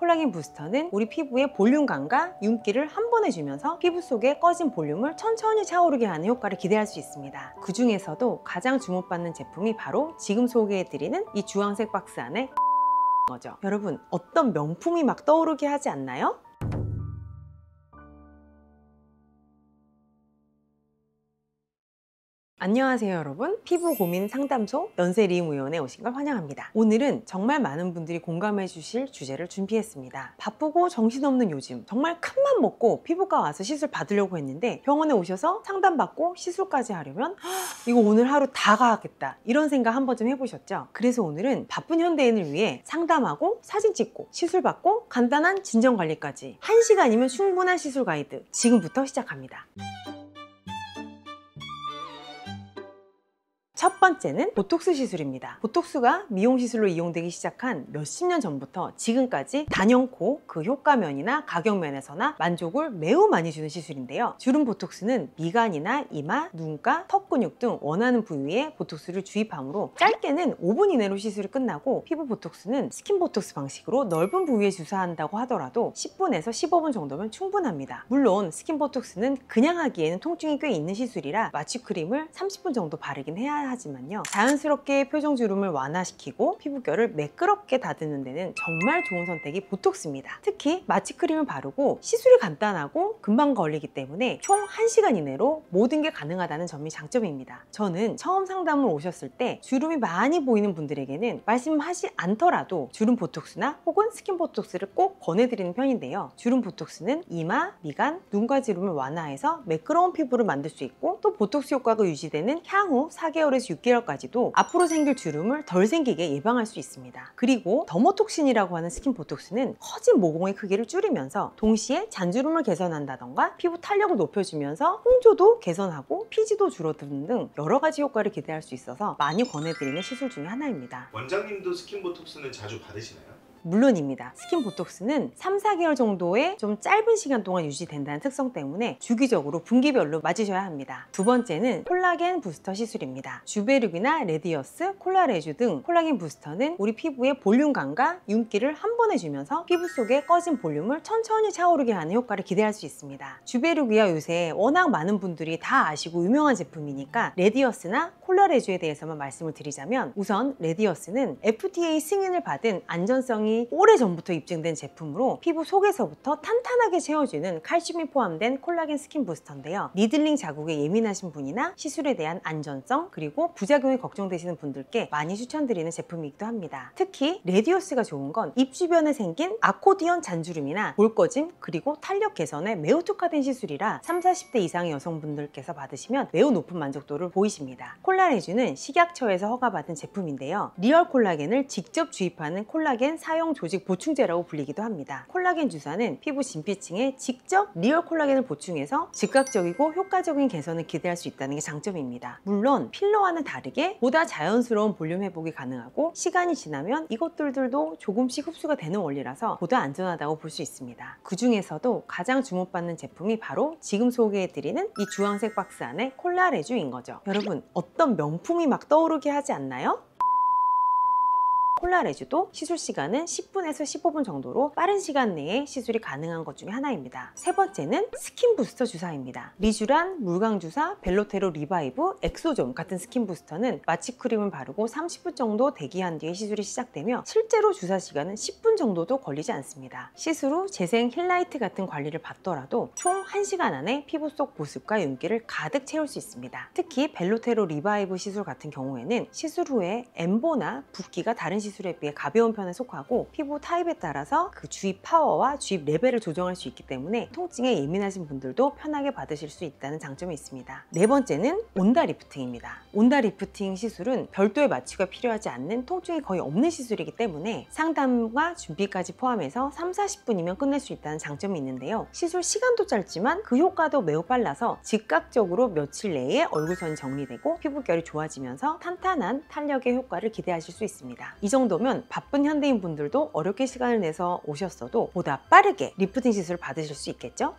콜라겐 부스터는 우리 피부의 볼륨감과 윤기를 한 번에 주면서 피부 속에 꺼진 볼륨을 천천히 차오르게 하는 효과를 기대할 수 있습니다. 그 중에서도 가장 주목받는 제품이 바로 지금 소개해드리는 이 주황색 박스 안에 거죠. 여러분, 어떤 명품이 막 떠오르게 하지 않나요? 안녕하세요 여러분, 피부 고민 상담소 연세리움의원에 오신 걸 환영합니다. 오늘은 정말 많은 분들이 공감해 주실 주제를 준비했습니다. 바쁘고 정신없는 요즘 정말 큰맘 먹고 피부과 와서 시술 받으려고 했는데 병원에 오셔서 상담받고 시술까지 하려면 이거 오늘 하루 다 가야겠다 이런 생각 한 번쯤 해보셨죠? 그래서 오늘은 바쁜 현대인을 위해 상담하고 사진 찍고 시술 받고 간단한 진정관리까지 1시간이면 충분한 시술 가이드 지금부터 시작합니다. 첫 번째는 보톡스 시술입니다. 보톡스가 미용 시술로 이용되기 시작한 몇십 년 전부터 지금까지 단연코 그 효과면이나 가격면에서나 만족을 매우 많이 주는 시술인데요. 주름 보톡스는 미간이나 이마, 눈가, 턱 근육 등 원하는 부위에 보톡스를 주입하므로 짧게는 5분 이내로 시술이 끝나고, 피부 보톡스는 스킨 보톡스 방식으로 넓은 부위에 주사한다고 하더라도 10분에서 15분 정도면 충분합니다. 물론 스킨 보톡스는 그냥 하기에는 통증이 꽤 있는 시술이라 마취크림을 30분 정도 바르긴 해야 하지만요, 자연스럽게 표정 주름을 완화시키고 피부결을 매끄럽게 다듬는 데는 정말 좋은 선택이 보톡스입니다. 특히 마취크림을 바르고 시술이 간단하고 금방 걸리기 때문에 총 1시간 이내로 모든 게 가능하다는 점이 장점입니다. 저는 처음 상담을 오셨을 때 주름이 많이 보이는 분들에게는 말씀하지 않더라도 주름 보톡스나 혹은 스킨 보톡스를 꼭 권해드리는 편인데요. 주름 보톡스는 이마, 미간, 눈가 주름을 완화해서 매끄러운 피부를 만들 수 있고, 또 보톡스 효과가 유지되는 향후 4개월에서 6개월까지도 앞으로 생길 주름을 덜 생기게 예방할 수 있습니다. 그리고 더모톡신이라고 하는 스킨 보톡스는 커진 모공의 크기를 줄이면서 동시에 잔주름을 개선한다던가 피부 탄력을 높여주면서 홍조도 개선하고 피지도 줄어드는 등 여러 가지 효과를 기대할 수 있어서 많이 권해드리는 시술 중에 하나입니다. 원장님도 스킨 보톡스는 자주 받으시나요? 물론입니다. 스킨 보톡스는 3, 4개월 정도의 좀 짧은 시간 동안 유지된다는 특성 때문에 주기적으로 분기별로 맞으셔야 합니다. 두 번째는 콜라겐 부스터 시술입니다. 주베르비나 레디어스, 콜라레주 등 콜라겐 부스터는 우리 피부의 볼륨감과 윤기를 한 번에 주면서 피부 속에 꺼진 볼륨을 천천히 차오르게 하는 효과를 기대할 수 있습니다. 주베르비아 요새 워낙 많은 분들이 다 아시고 유명한 제품이니까 레디어스나 콜라레주에 대해서만 말씀을 드리자면, 우선 레디어스는 FDA 승인을 받은 안전성이 오래전부터 입증된 제품으로 피부 속에서부터 탄탄하게 채워주는 칼슘이 포함된 콜라겐 스킨 부스터인데요. 니들링 자국에 예민하신 분이나 시술에 대한 안전성 그리고 부작용이 걱정되시는 분들께 많이 추천드리는 제품이기도 합니다. 특히 레디오스가 좋은 건 입 주변에 생긴 아코디언 잔주름이나 볼꺼짐 그리고 탄력 개선에 매우 특화된 시술이라 30, 40대 이상의 여성분들께서 받으시면 매우 높은 만족도를 보이십니다. 콜라레주는 식약처에서 허가받은 제품인데요. 리얼 콜라겐을 직접 주입하는 콜라겐 사용 조직 보충제라고 불리기도 합니다. 콜라겐 주사는 피부 진피층에 직접 리얼 콜라겐을 보충해서 즉각적이고 효과적인 개선을 기대할 수 있다는 게 장점입니다. 물론 필러와는 다르게 보다 자연스러운 볼륨 회복이 가능하고, 시간이 지나면 이것들도 조금씩 흡수가 되는 원리라서 보다 안전하다고 볼 수 있습니다. 그 중에서도 가장 주목받는 제품이 바로 지금 소개해드리는 이 주황색 박스 안에 콜라레주인 거죠. 여러분, 어떤 명품이 막 떠오르게 하지 않나요? 콜라레주도 시술 시간은 10분에서 15분 정도로 빠른 시간 내에 시술이 가능한 것 중에 하나입니다. 세 번째는 스킨 부스터 주사입니다. 리쥬란, 물광주사, 벨로테로 리바이브, 엑소존 같은 스킨 부스터는 마취크림을 바르고 30분 정도 대기한 뒤에 시술이 시작되며 실제로 주사 시간은 10분 정도도 걸리지 않습니다. 시술 후 재생 힐라이트 같은 관리를 받더라도 총 1시간 안에 피부 속 보습과 윤기를 가득 채울 수 있습니다. 특히 벨로테로 리바이브 시술 같은 경우에는 시술 후에 엠보나 붓기가 다른 시술에 비해 가벼운 편에 속하고, 피부 타입에 따라서 그 주입 파워와 주입 레벨을 조정할 수 있기 때문에 통증에 예민하신 분들도 편하게 받으실 수 있다는 장점이 있습니다. 네 번째는 온다 리프팅입니다. 온다 리프팅 시술은 별도의 마취가 필요하지 않는, 통증이 거의 없는 시술이기 때문에 상담과 준비까지 포함해서 3, 40분이면 끝낼 수 있다는 장점이 있는데요. 시술 시간도 짧지만 그 효과도 매우 빨라서 즉각적으로 며칠 내에 얼굴선이 정리되고 피부결이 좋아지면서 탄탄한 탄력의 효과를 기대하실 수 있습니다. 이 정도면 바쁜 현대인 분들도 어렵게 시간을 내서 오셨어도 보다 빠르게 리프팅 시술을 받으실 수 있겠죠?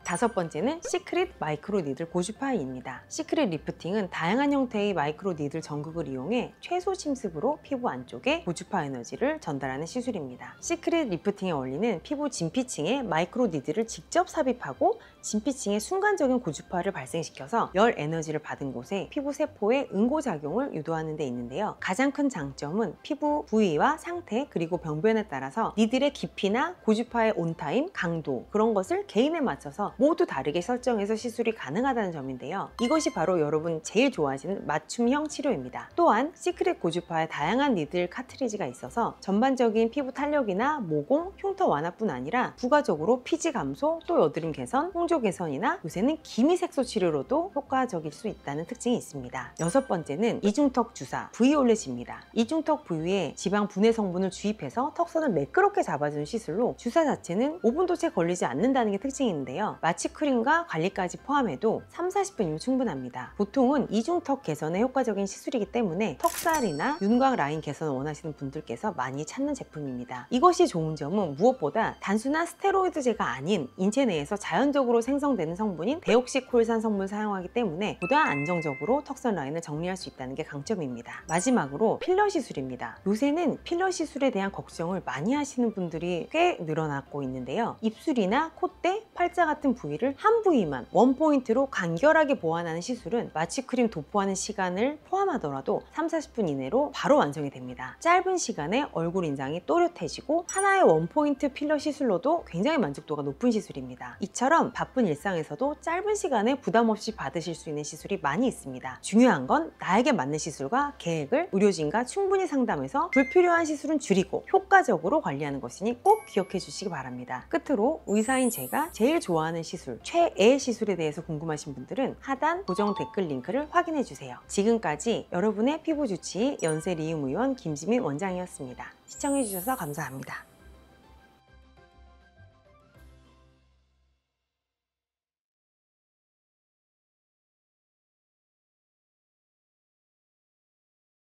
다섯 번째는 시크릿 마이크로 니들 고주파입니다. 시크릿 리프팅은 다양한 형태의 마이크로 니들 전극을 이용해 최소 침습으로 피부 안쪽에 고주파 에너지를 전달하는 시술입니다. 시크릿 리프팅에 어울리는 피부 진피층에 마이크로 니들을 직접 삽입하고 진피층에 순간적인 고주파를 발생시켜서 열 에너지를 받은 곳에 피부 세포의 응고작용을 유도하는 데 있는데요. 가장 큰 장점은 피부 부위와 상태 그리고 병변에 따라서 니들의 깊이나 고주파의 온타임, 강도 그런 것을 개인에 맞춰서 모두 다르게 설정해서 시술이 가능하다는 점인데요. 이것이 바로 여러분 제일 좋아하시는 맞춤형 치료입니다. 또한 시크릿 고주파의 다양한 니들 카트리지가 있어서 전반적인 피부 탄력이나 모공, 흉터 완화뿐 아니라 부가적으로 피지 감소, 또 여드름 개선, 홍조 개선이나 요새는 기미 색소 치료로도 효과적일 수 있다는 특징이 있습니다. 여섯 번째는 이중턱 주사 V올렛입니다. 이중턱 부위에 지방 분해 성분을 주입해서 턱선을 매끄럽게 잡아주는 시술로 주사 자체는 5분도 채 걸리지 않는다는 게 특징인데요. 마취 크림과 관리까지 포함해도 30-40분이면 충분합니다. 보통은 이중턱 개선에 효과적인 시술이기 때문에 턱살이나 윤곽 라인 개선을 원하시는 분들께서 많이 찾는 제품입니다. 이것이 좋은 점은 무엇보다 단순한 스테로이드제가 아닌 인체 내에서 자연적으로 생성되는 성분인 데옥시콜산 성분을 사용하기 때문에 보다 안정적으로 턱선 라인을 정리할 수 있다는 게 강점입니다. 마지막으로 필러 시술입니다. 요새는 필러 시술에 대한 걱정을 많이 하시는 분들이 꽤 늘어나고 있는데요. 입술이나 콧대, 팔자 같은 부위를 한 부위만 원포인트로 간결하게 보완하는 시술은 마취크림 도포하는 시간을 포함하더라도 30-40분 이내로 바로 완성이 됩니다. 짧은 시간에 얼굴 인상이 또렷해지고 하나의 원포인트 필러 시술로도 굉장히 만족도가 높은 시술입니다. 이처럼 바쁜 일상에서도 짧은 시간에 부담 없이 받으실 수 있는 시술이 많이 있습니다. 중요한 건 나에게 맞는 시술과 계획을 의료진과 충분히 상담해서 불필요한 시술은 줄이고 효과적으로 관리하는 것이니 꼭 기억해 주시기 바랍니다. 끝으로 의사인 제가 제일 좋아하는 시술, 최애 시술에 대해서 궁금하신 분들은 하단 고정 댓글 링크를 확인해 주세요. 지금까지 여러분의 피부 주치의 연세 리움 의원 김지민 원장이었습니다. 시청해 주셔서 감사합니다.